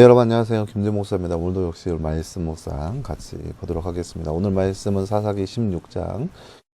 네, 여러분 안녕하세요. 김재 목사입니다. 오늘도 역시 말씀 묵상 같이 보도록 하겠습니다. 오늘 말씀은 사사기 16장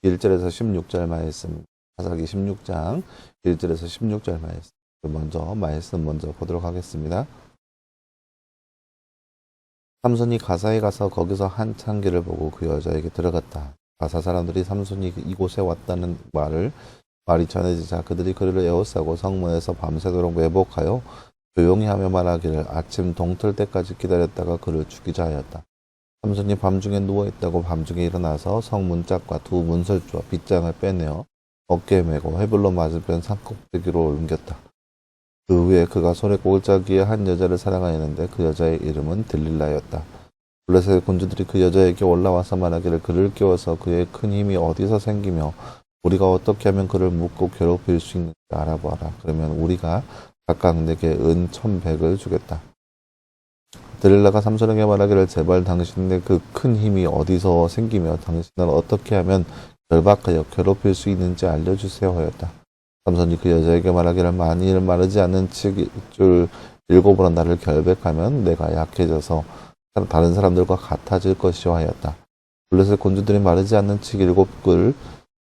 1절에서 16절 말씀, 사사기 16장 1절에서 16절 말씀 먼저 보도록 하겠습니다. 삼손이 가사에 가서 거기서 한참 길을 보고 그 여자에게 들어갔다. 가사 사람들이 삼손이 이곳에 왔다는 말이 전해지자 그들이 그를 에워싸고 성문에서 밤새도록 매복하여 조용히 하며 말하기를 아침 동틀 때까지 기다렸다가 그를 죽이자 하였다. 삼손이 밤중에 누워있다고 밤중에 일어나서 성문짝과 두 문설주와 빗장을 빼내어 어깨에 메고 해불로 맞은편 산꼭대기로 옮겼다. 그 후에 그가 손에 꼴짝이에 한 여자를 사랑하였는데 그 여자의 이름은 들릴라였다. 블레셋 군주들이 그 여자에게 올라와서 말하기를 그를 깨워서 그의 큰 힘이 어디서 생기며 우리가 어떻게 하면 그를 묶고 괴롭힐 수 있는지 알아보아라. 그러면 우리가 각각 내게 은 1,100을 주겠다. 들릴라가 삼손에게 말하기를 제발 당신의 그 큰 힘이 어디서 생기며 당신을 어떻게 하면 결박하여 괴롭힐 수 있는지 알려주세요 하였다. 삼손이 그 여자에게 말하기를 만일 마르지 않는 칠 7으로 나를 결백하면 내가 약해져서 다른 사람들과 같아질 것이오 하였다. 블레셋 군주들이 마르지 않는 칠 7을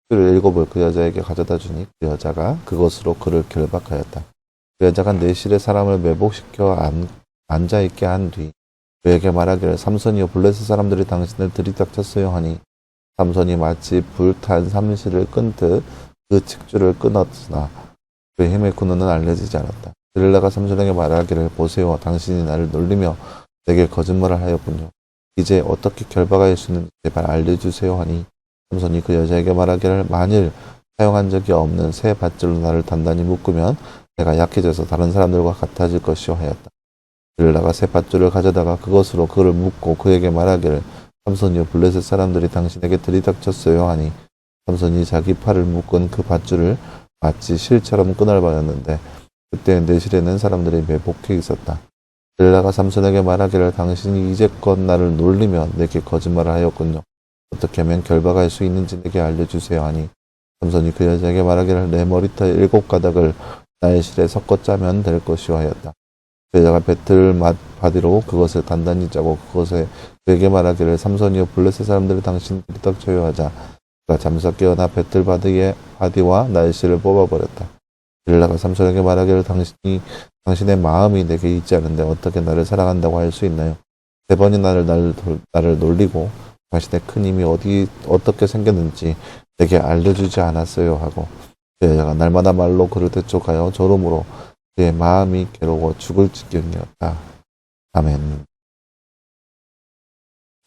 그 여자에게 가져다 주니 그 여자가 그것으로 그를 결박하였다. 그 여자가 내실에 사람을 매복시켜 앉아있게 한 뒤 그에게 말하기를 삼손이여 블레셋 사람들이 당신을 들이닥쳤어요 하니 삼손이 마치 불탄 삼실을 끈듯 그 칙줄을 끊었으나 그 힘의 근원은 알려지지 않았다. 들릴라가 삼손에게 말하기를 보세요. 당신이 나를 놀리며 내게 거짓말을 하였군요. 이제 어떻게 결박할 수 있는지 제발 알려주세요 하니 삼손이 그 여자에게 말하기를 만일 사용한 적이 없는 새 밧줄로 나를 단단히 묶으면 내가 약해져서 다른 사람들과 같아질 것이오 하였다. 들릴라가 새 밧줄을 가져다가 그것으로 그를 묶고 그에게 말하기를 삼손이여 블레셋 사람들이 당신에게 들이닥쳤어요 하니 삼손이 자기 팔을 묶은 그 밧줄을 마치 실처럼 끊어버렸는데 그때 내실에는 사람들이 매복해 있었다. 들릴라가 삼손에게 말하기를 당신이 이제껏 나를 놀리며 내게 거짓말을 하였군요. 어떻게 하면 결박할 수 있는지 내게 알려주세요 하니 삼손이 그 여자에게 말하기를 내 머리털 7가닥을 나의 실에 섞어 짜면 될 것이오 하였다. 그 여자가 배틀 바디로 그것을 단단히 짜고 그에게 말하기를 삼손이여 블레셋 사람들이 당신을 들이닥쳐요 하자 그가 잠시 깨어나 배틀 바디와 나의 실을 뽑아버렸다. 들릴라가 삼손에게 말하기를 당신의 마음이 내게 있지 않은데 어떻게 나를 사랑한다고 할 수 있나요? 3번이 나를 놀리고 당신의 큰 힘이 어떻게 생겼는지 내게 알려주지 않았어요 하고 그 여자가 날마다 말로 그를 대촉하여 졸음으로 그의 마음이 괴로워 죽을 지경이었다. 아멘.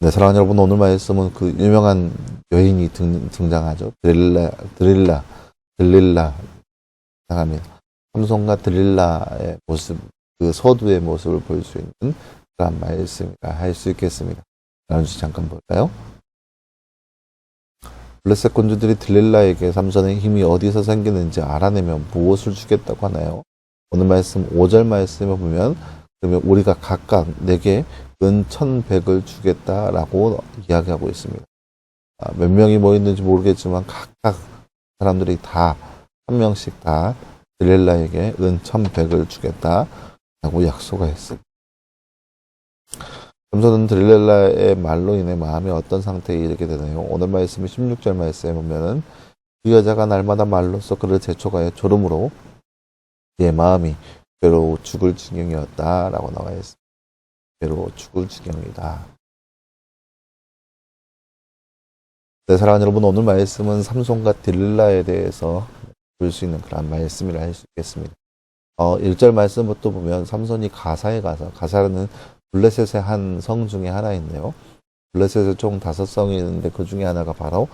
네, 사랑하는 여러분, 오늘 말씀은 그 유명한 여인이 등장하죠. 들릴라. 등장합니다. 삼손과 들릴라의 모습, 그 서두의 모습을 볼 수 있는 그런 말씀이라 할 수 있겠습니다. 나눠주시 잠깐 볼까요? 블레셋 군주들이 들릴라에게 삼손의 힘이 어디서 생기는지 알아내면 무엇을 주겠다고 하나요? 오늘 말씀 5절 말씀을 보면 그러면 우리가 각각 내게 은 1,100을 주겠다라고 이야기하고 있습니다. 몇 명이 모였는지 모르겠지만 각각 사람들이 다 한 명씩 다 들릴라에게 은 1,100을 주겠다라고 약속했습니다. 삼손은 들릴라의 말로 인해 마음이 어떤 상태에 이르게 되나요? 오늘 말씀 16절 말씀에 보면은 그 여자가 날마다 말로써 그를 재촉하여 졸음으로 그의 마음이 괴로워 죽을 지경이었다라고 나와 있습니다. 괴로워 죽을 지경이다. 네, 사랑하는 여러분, 오늘 말씀은 삼손과 들릴라에 대해서 볼 수 있는 그런 말씀이라 할 수 있겠습니다. 1절 말씀부터 보면 삼손이 가사에 가서, 가사는 블레셋의 한 성 중에 하나인데요. 블레셋에 총 5성이 있는데 그 중에 하나가 바로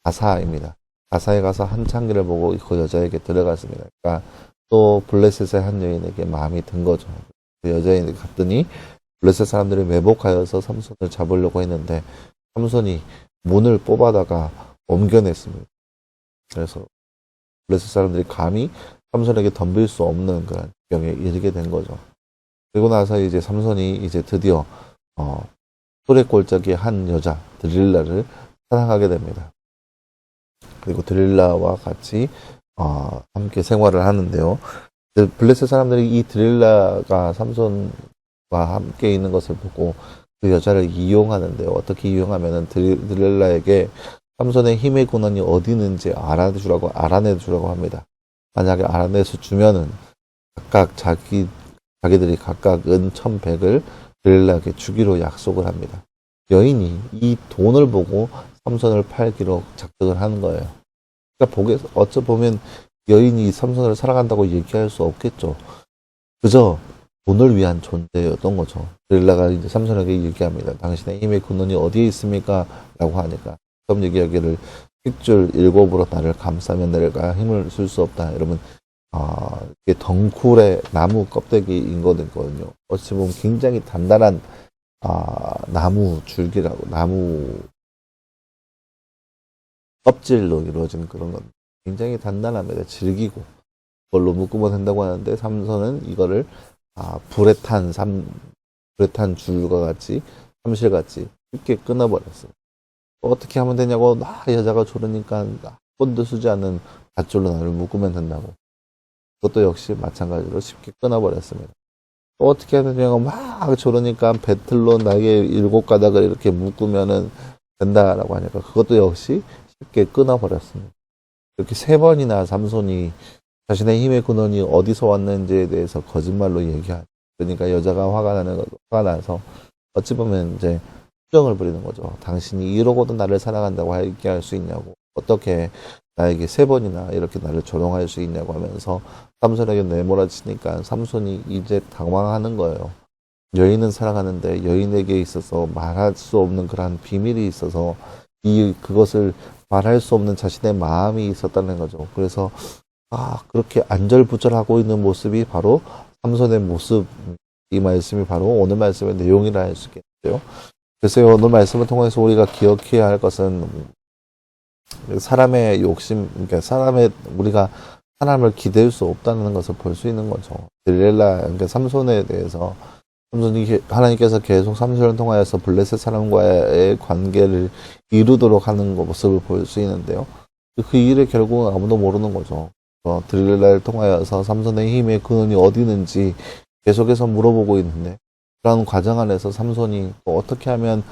가사입니다. 가사에 가서 한참 길을 보고 그 여자에게 들어갔습니다. 그러니까 또 블레셋의 한 여인에게 마음이 든 거죠. 그 여자인이 갔더니 블레셋 사람들이 매복하여서 삼손을 잡으려고 했는데 삼손이 문을 뽑아다가 옮겨냈습니다. 그래서 블레셋 사람들이 감히 삼손에게 덤빌 수 없는 그런 지경에 이르게 된 거죠. 그리고 나서 이제 삼손이 이제 드디어 소래 골짜기 한 여자 들릴라를 사랑하게 됩니다. 그리고 들릴라와 같이 함께 생활을 하는데요. 블레셋 사람들이 이 들릴라가 삼손 함께 있는 것을 보고 그 여자를 이용하는데요. 어떻게 이용하면은 드릴라에게 삼손의 힘의 근원이 어디 있는지 알아내주라고 합니다. 만약에 알아내서 주면은 각각 자기들이 각각 은 1,100을 드릴라에게 주기로 약속을 합니다. 여인이 이 돈을 보고 삼손을 팔기로 작정을 하는 거예요. 그러니까 어쩌보면 여인이 삼손을 사랑한다고 얘기할 수 없겠죠. 그저 돈을 위한 존재였던 거죠. 드릴라가 이제 삼손에게 얘기합니다. 당신의 힘의 근원이 어디에 있습니까? 라고 하니까 처음 얘기하기를 핏줄 7으로 나를 감싸면 내가 힘을 쓸 수 없다. 여러분 이게 덩쿨의 나무 껍데기인 거거든요. 어찌 보면 굉장히 단단한 나무 줄기라고 나무 껍질로 이루어진 그런 건 굉장히 단단합니다. 질기고 그걸로 묶으면 된다고 하는데 삼손은 이거를 불에 탄 줄과 같이 삼실같이 쉽게 끊어버렸어요. 어떻게 하면 되냐고 여자가 조르니까 한 번도 쓰지 않는 밧줄로 나를 묶으면 된다고. 그것도 역시 마찬가지로 쉽게 끊어버렸습니다. 어떻게 해야 되냐고 막 조르니까 배틀로 나에게 7가닥을 이렇게 묶으면은 된다라고 하니까 그것도 역시 쉽게 끊어버렸습니다. 이렇게 3번이나 삼손이 자신의 힘의 근원이 어디서 왔는지에 대해서 거짓말로 얘기하죠. 그러니까 여자가 화가 나서 어찌 보면 이제 투정을 부리는 거죠. 당신이 이러고도 나를 사랑한다고 얘기할 수 있냐고. 어떻게 나에게 3번이나 이렇게 나를 조롱할 수 있냐고 하면서 삼손에게 내몰아치니까 삼손이 이제 당황하는 거예요. 여인은 사랑하는데 여인에게 있어서 말할 수 없는 그러한 비밀이 있어서 그것을 말할 수 없는 자신의 마음이 있었다는 거죠. 그래서 그렇게 안절부절하고 있는 모습이 바로 삼손의 모습, 이 말씀이 바로 오늘 말씀의 내용이라 할 수 있겠죠. 그래서 오늘 말씀을 통해서 우리가 기억해야 할 것은 사람의 욕심, 그러니까 우리가 사람을 기댈 수 없다는 것을 볼 수 있는 거죠. 그러니까 삼손에 대해서 하나님께서 계속 삼손을 통하여서 블레셋 사람과의 관계를 이루도록 하는 모습을 볼 수 있는데요. 그 일을 결국은 아무도 모르는 거죠. 드릴라를 통하여서 삼손의 힘의 근원이 어디 있는지 계속해서 물어보고 있는데 그런 과정 안에서 삼손이 어떻게 하면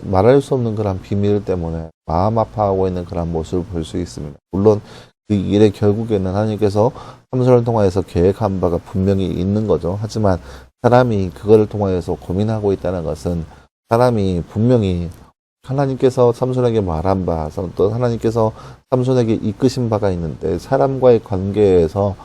말할 수 없는 그런 비밀 때문에 마음 아파하고 있는 그런 모습을 볼 수 있습니다. 물론 그 일의 결국에는 하나님께서 삼손을 통하여서 계획한 바가 분명히 있는 거죠. 하지만 사람이 그거를 통하여서 고민하고 있다는 것은 사람이 분명히 하나님께서 삼손에게 말한 바, 또 하나님께서 삼손에게 이끄신 바가 있는데 사람과의 관계에서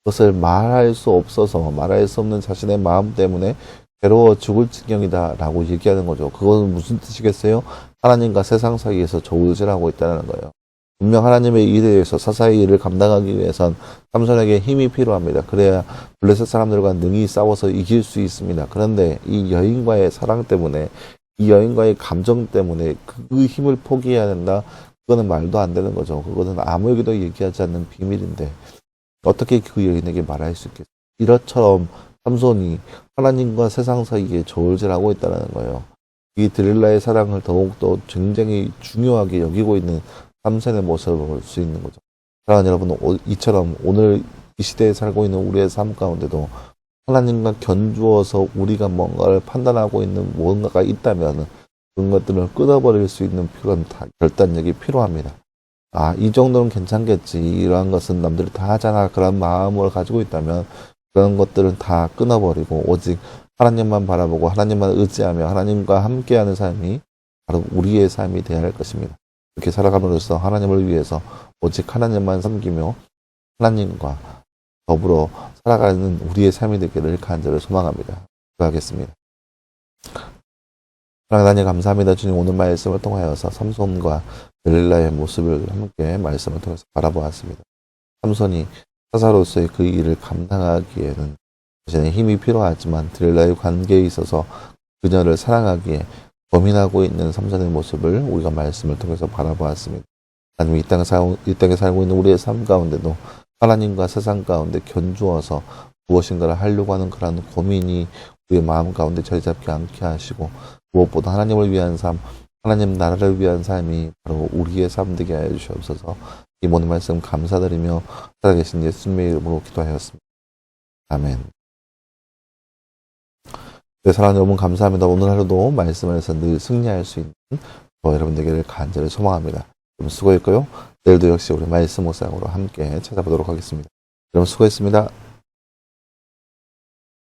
그것을 말할 수 없는 자신의 마음 때문에 괴로워 죽을 지경이다라고 얘기하는 거죠. 그것은 무슨 뜻이겠어요? 하나님과 세상 사이에서 저울질하고 있다는 거예요. 분명 하나님의 일에 의해서 사사의 일을 감당하기 위해선 삼손에게 힘이 필요합니다. 그래야 블레셋 사람들과 능히 싸워서 이길 수 있습니다. 그런데 이 여인과의 사랑 때문에 이 여인과의 감정 때문에 그 힘을 포기해야 된다? 그거는 말도 안 되는 거죠. 그거는 아무에게도 얘기하지 않는 비밀인데 어떻게 그 여인에게 말할 수 있겠어요? 이것처럼 삼손이 하나님과 세상 사이에 저울질하고 있다는 거예요. 이 드릴라의 사랑을 더욱더 굉장히 중요하게 여기고 있는 삼손의 모습을 볼 수 있는 거죠. 사랑하는 여러분, 이처럼 오늘 이 시대에 살고 있는 우리의 삶 가운데도 하나님과 견주어서 우리가 뭔가를 판단하고 있는 뭔가가 있다면 그런 것들을 끊어버릴 수 있는 그런 결단력이 필요합니다. 이 정도는 괜찮겠지. 이러한 것은 남들이 다 하잖아. 그런 마음을 가지고 있다면 그런 것들은 다 끊어버리고 오직 하나님만 바라보고 하나님만 의지하며 하나님과 함께하는 삶이 바로 우리의 삶이 되어야 할 것입니다. 이렇게 살아감으로써 하나님을 위해서 오직 하나님만 섬기며 하나님과 더불어 살아가는 우리의 삶이 되기를 간절히 소망합니다. 기도하겠습니다. 하나님 감사합니다. 주님 오늘 말씀을 통하여서 삼손과 delil라의 모습을 함께 말씀을 통해서 바라보았습니다. 삼손이 사사로서의 그 일을 감당하기에는 자신의 힘이 필요하지만 delil라의 관계에 있어서 그녀를 사랑하기에 고민하고 있는 삼손의 모습을 우리가 말씀을 통해서 바라보았습니다. 하나님 이 땅에 살고 있는 우리의 삶 가운데도 하나님과 세상 가운데 견주어서 무엇인가를 하려고 하는 그런 고민이 우리의 마음 가운데 자리 잡지 않게 하시고 무엇보다 하나님을 위한 삶, 하나님 나라를 위한 삶이 바로 우리의 삶 되게 하여 주시옵소서. 이 모든 말씀 감사드리며 살아계신 예수님의 이름으로 기도하였습니다. 아멘. 네, 사랑하는 여러분 감사합니다. 오늘 하루도 말씀에서 늘 승리할 수 있는 저 여러분 되기를 간절히 소망합니다. 여러분 수고했고요. 내일도 역시 우리 말씀 묵상으로 함께 찾아보도록 하겠습니다. 여러분 수고했습니다.